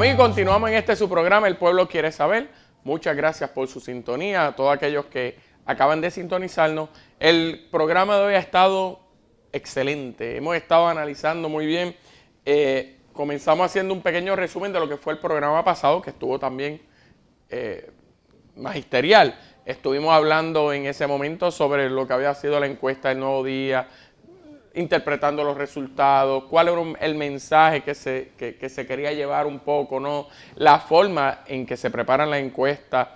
Amigos, continuamos en su programa El Pueblo Quiere Saber. Muchas gracias por su sintonía, a todos aquellos que acaban de sintonizarnos. El programa de hoy ha estado excelente, hemos estado analizando muy bien. Comenzamos haciendo un pequeño resumen de lo que fue el programa pasado, que estuvo también magisterial. Estuvimos hablando en ese momento sobre lo que había sido la encuesta del Nuevo Día, interpretando los resultados, cuál era el mensaje que se quería llevar un poco, ¿no? La forma en que se preparan las encuestas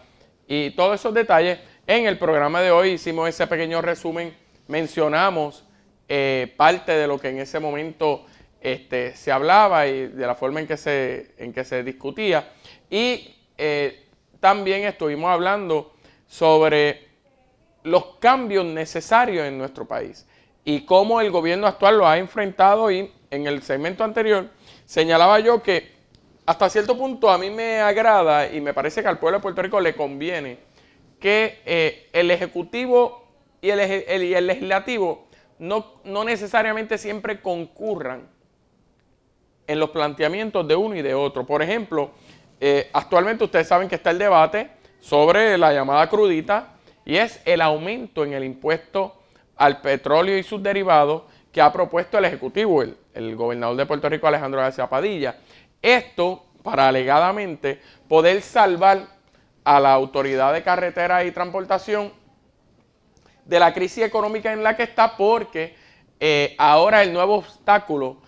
y todos esos detalles. En el programa de hoy hicimos ese pequeño resumen, mencionamos parte de lo que en ese momento se hablaba y de la forma en que se discutía. Y también estuvimos hablando sobre los cambios necesarios en nuestro país y cómo el gobierno actual lo ha enfrentado. Y en el segmento anterior señalaba yo que hasta cierto punto a mí me agrada y me parece que al pueblo de Puerto Rico le conviene que el Ejecutivo y el Legislativo no necesariamente siempre concurran en los planteamientos de uno y de otro. Por ejemplo, actualmente ustedes saben que está el debate sobre la llamada crudita y es el aumento en el impuesto al petróleo y sus derivados que ha propuesto el Ejecutivo, el gobernador de Puerto Rico, Alejandro García Padilla. Esto para alegadamente poder salvar a la Autoridad de Carreteras y Transportación de la crisis económica en la que está, porque ahora el nuevo obstáculo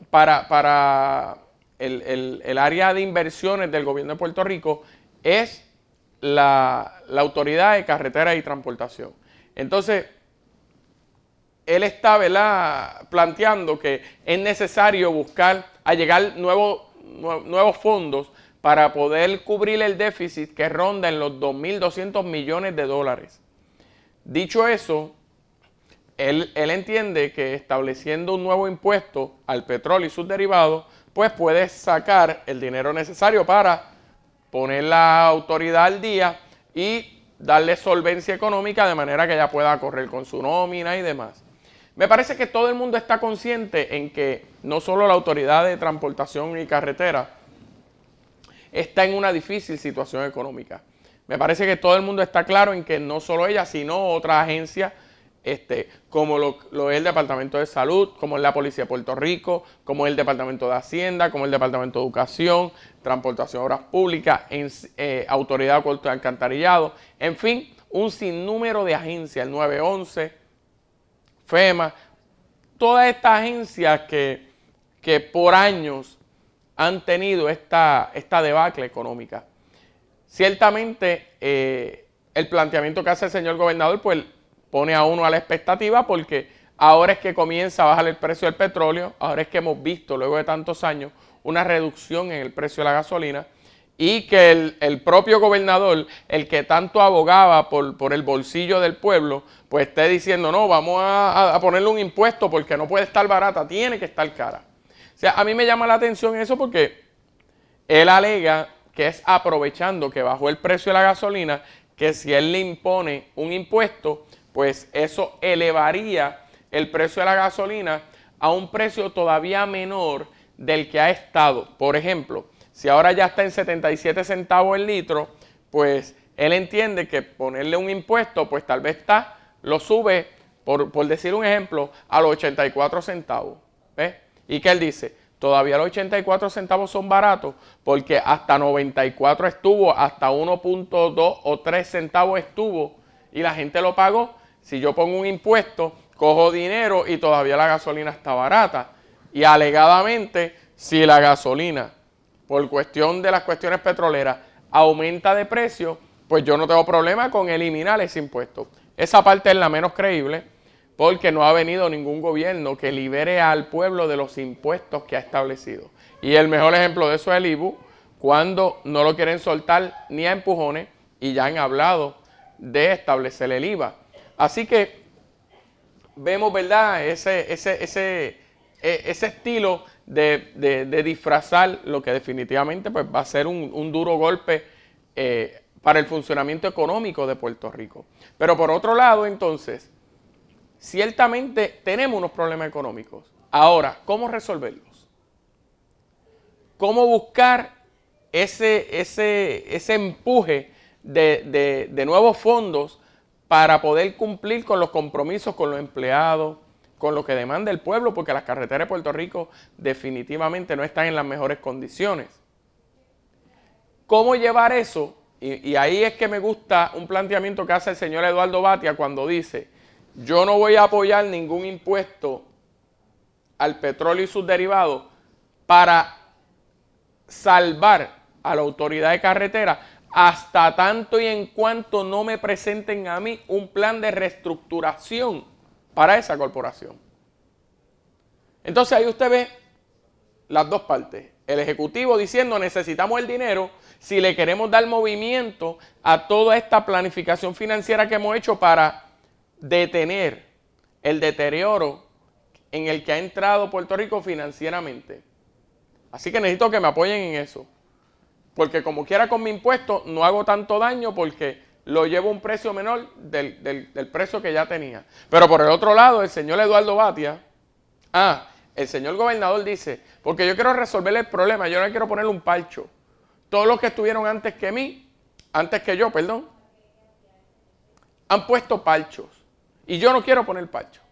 para el área de inversiones del gobierno de Puerto Rico es la Autoridad de Carreteras y Transportación. Entonces, él está, ¿verdad?, planteando que es necesario buscar allegar nuevos fondos para poder cubrir el déficit que ronda en los 2.200 millones de dólares. Dicho eso, él entiende que estableciendo un nuevo impuesto al petróleo y sus derivados, pues puede sacar el dinero necesario para poner la autoridad al día y darle solvencia económica de manera que ella pueda correr con su nómina y demás. Me parece que todo el mundo está consciente en que no solo la Autoridad de Transportación y Carretera está en una difícil situación económica. Me parece que todo el mundo está claro en que no solo ella, sino otras agencias, como lo es el Departamento de Salud, como es la Policía de Puerto Rico, como es el Departamento de Hacienda, como es el Departamento de Educación, Transportación y Obras Públicas, Autoridad de Acueductos y Alcantarillado, en fin, un sinnúmero de agencias, el 911, FEMA, todas estas agencias que por años han tenido esta debacle económica. Ciertamente, el planteamiento que hace el señor gobernador, pues, pone a uno a la expectativa, porque ahora es que comienza a bajar el precio del petróleo, ahora es que hemos visto, luego de tantos años, una reducción en el precio de la gasolina, y que el propio gobernador, el que tanto abogaba por el bolsillo del pueblo, pues esté diciendo, no, vamos a ponerle un impuesto porque no puede estar barata, tiene que estar cara. O sea, a mí me llama la atención eso porque él alega que es aprovechando que bajó el precio de la gasolina, que si él le impone un impuesto, pues eso elevaría el precio de la gasolina a un precio todavía menor del que ha estado. Por ejemplo, si ahora ya está en 77 centavos el litro, pues él entiende que ponerle un impuesto, pues tal vez lo sube, por decir un ejemplo, a los 84 centavos. ¿Ves? ¿Y qué él dice? Todavía los 84 centavos son baratos porque hasta 94 estuvo, hasta 1.2 o 3 centavos estuvo y la gente lo pagó. Si yo pongo un impuesto, cojo dinero y todavía la gasolina está barata. Y alegadamente, si la gasolina, por cuestión de las cuestiones petroleras, aumenta de precio, pues yo no tengo problema con eliminar ese impuesto. Esa parte es la menos creíble, porque no ha venido ningún gobierno que libere al pueblo de los impuestos que ha establecido. Y el mejor ejemplo de eso es el IBU, cuando no lo quieren soltar ni a empujones y ya han hablado de establecer el IVA. Así que vemos, ¿verdad?, ese estilo de disfrazar lo que definitivamente pues, va a ser un duro golpe para el funcionamiento económico de Puerto Rico. Pero por otro lado, entonces, ciertamente tenemos unos problemas económicos. Ahora, ¿cómo resolverlos? cómo buscar ese empuje de nuevos fondos para poder cumplir con los compromisos con los empleados, con lo que demanda el pueblo, porque las carreteras de Puerto Rico definitivamente no están en las mejores condiciones. ¿Cómo llevar eso? Y ahí es que me gusta un planteamiento que hace el señor Eduardo Batia cuando dice: yo no voy a apoyar ningún impuesto al petróleo y sus derivados para salvar a la autoridad de carretera hasta tanto y en cuanto no me presenten a mí un plan de reestructuración para esa corporación. Entonces ahí usted ve las dos partes. El Ejecutivo diciendo: necesitamos el dinero si le queremos dar movimiento a toda esta planificación financiera que hemos hecho para detener el deterioro en el que ha entrado Puerto Rico financieramente. Así que necesito que me apoyen en eso. Porque como quiera con mi impuesto no hago tanto daño porque lo llevo a un precio menor del precio que ya tenía. Pero por el otro lado, el señor Eduardo Batia, el señor gobernador dice: porque yo quiero resolver el problema, yo no quiero ponerle un parcho. Todos los que estuvieron antes que yo, han puesto parchos. Y yo no quiero poner parchos.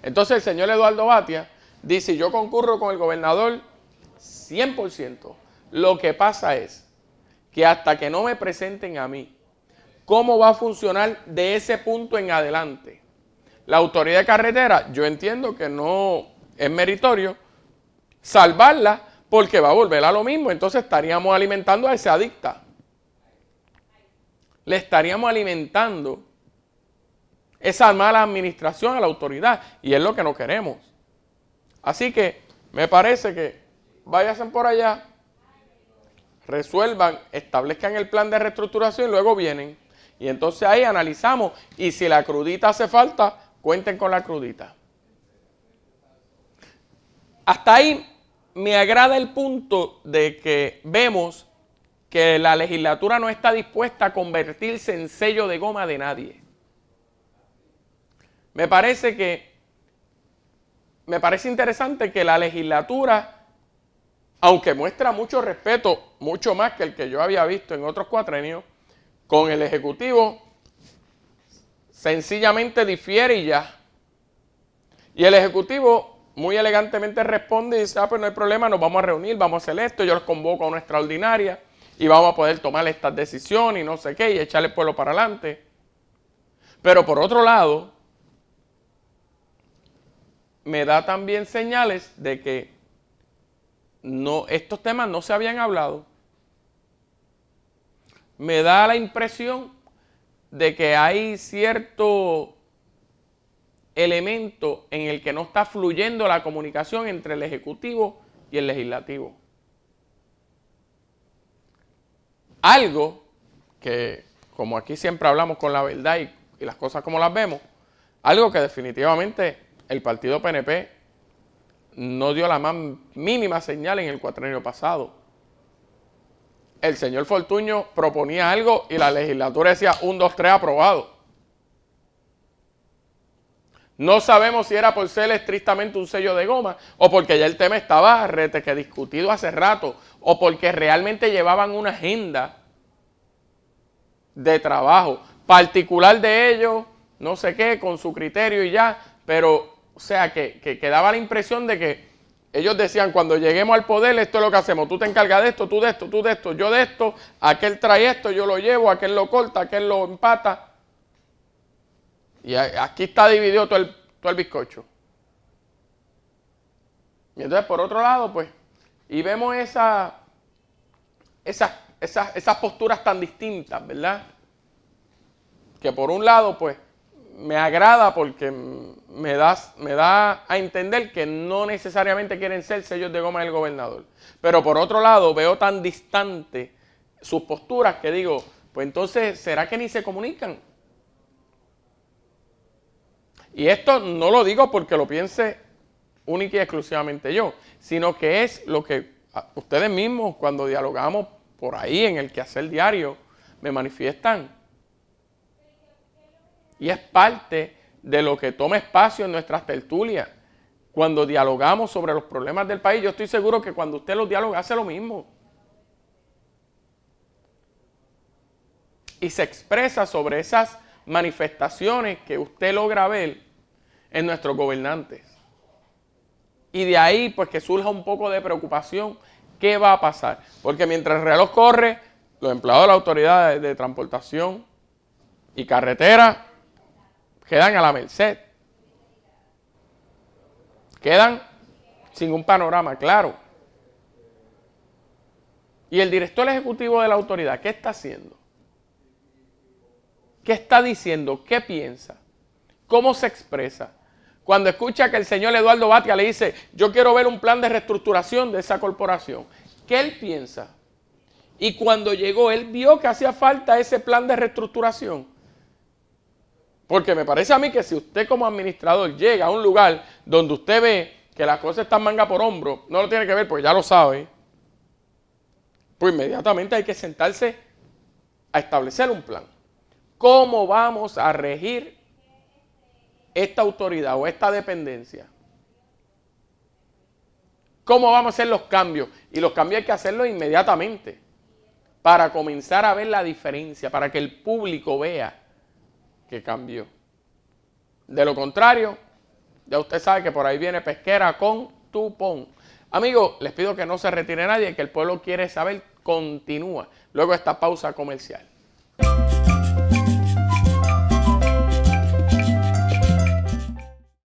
Entonces el señor Eduardo Batia dice: yo concurro con el gobernador 100%. Lo que pasa es que hasta que no me presenten a mí cómo va a funcionar de ese punto en adelante la autoridad de carretera, yo entiendo que no es meritorio salvarla porque va a volver a lo mismo. Entonces estaríamos alimentando a ese adicta. Le estaríamos alimentando esa mala administración a la autoridad y es lo que no queremos. Así que me parece que váyanse por allá, resuelvan, establezcan el plan de reestructuración y luego vienen. Y entonces ahí analizamos y si la crudita hace falta, cuenten con la crudita. Hasta ahí me agrada el punto de que vemos que la legislatura no está dispuesta a convertirse en sello de goma de nadie. Me parece interesante que la legislatura, aunque muestra mucho respeto, mucho más que el que yo había visto en otros cuatrenios, con el Ejecutivo sencillamente difiere y ya. Y el Ejecutivo muy elegantemente responde y dice: pues no hay problema, nos vamos a reunir, vamos a hacer esto, yo los convoco a una extraordinaria y vamos a poder tomar estas decisiones y no sé qué, y echarle el pueblo para adelante. Pero por otro lado, me da también señales de que estos temas no se habían hablado. Me da la impresión de que hay cierto elemento en el que no está fluyendo la comunicación entre el Ejecutivo y el Legislativo. Algo que, como aquí siempre hablamos con la verdad y las cosas como las vemos, algo que definitivamente el partido PNP no dio la más mínima señal en el cuatrenio pasado. El señor Fortuño proponía algo y la legislatura decía 1, 2, 3 aprobado. No sabemos si era por ser estrictamente un sello de goma o porque ya el tema estaba que discutido hace rato o porque realmente llevaban una agenda de trabajo particular de ellos, no sé qué, con su criterio y ya, pero o sea que daba la impresión de que ellos decían: cuando lleguemos al poder, esto es lo que hacemos, tú te encargas de esto, tú de esto, tú de esto, yo de esto, aquel trae esto, yo lo llevo, aquel lo corta, aquel lo empata. Y aquí está dividido todo el bizcocho. Y entonces, por otro lado, pues, y vemos esas posturas tan distintas, ¿verdad? Que por un lado, pues, me agrada porque me da a entender que no necesariamente quieren ser sellos de goma del gobernador. Pero por otro lado, veo tan distante sus posturas que digo: pues entonces, ¿será que ni se comunican? Y esto no lo digo porque lo piense única y exclusivamente yo, sino que es lo que ustedes mismos, cuando dialogamos por ahí en el quehacer diario, me manifiestan. Y es parte de lo que toma espacio en nuestras tertulias. Cuando dialogamos sobre los problemas del país, yo estoy seguro que cuando usted los dialoga hace lo mismo. Y se expresa sobre esas manifestaciones que usted logra ver en nuestros gobernantes. Y de ahí, pues, que surja un poco de preocupación, ¿qué va a pasar? Porque mientras el reloj corre, los empleados de la Autoridad de Transportación y Carretera quedan a la merced. Quedan sin un panorama claro. Y el director ejecutivo de la autoridad, ¿qué está haciendo? ¿Qué está diciendo? ¿Qué piensa? ¿Cómo se expresa? Cuando escucha que el señor Eduardo Batia le dice, yo quiero ver un plan de reestructuración de esa corporación, ¿qué él piensa? Y cuando llegó, él vio que hacía falta ese plan de reestructuración. Porque me parece a mí que si usted como administrador llega a un lugar donde usted ve que las cosas están manga por hombro, no lo tiene que ver porque ya lo sabe, pues inmediatamente hay que sentarse a establecer un plan. ¿Cómo vamos a regir esta autoridad o esta dependencia? ¿Cómo vamos a hacer los cambios? Y los cambios hay que hacerlos inmediatamente para comenzar a ver la diferencia, para que el público vea que cambió. De lo contrario, ya usted sabe que por ahí viene pesquera con tupón. Amigos, les pido que no se retire nadie, que el pueblo quiere saber, continúa luego de esta pausa comercial.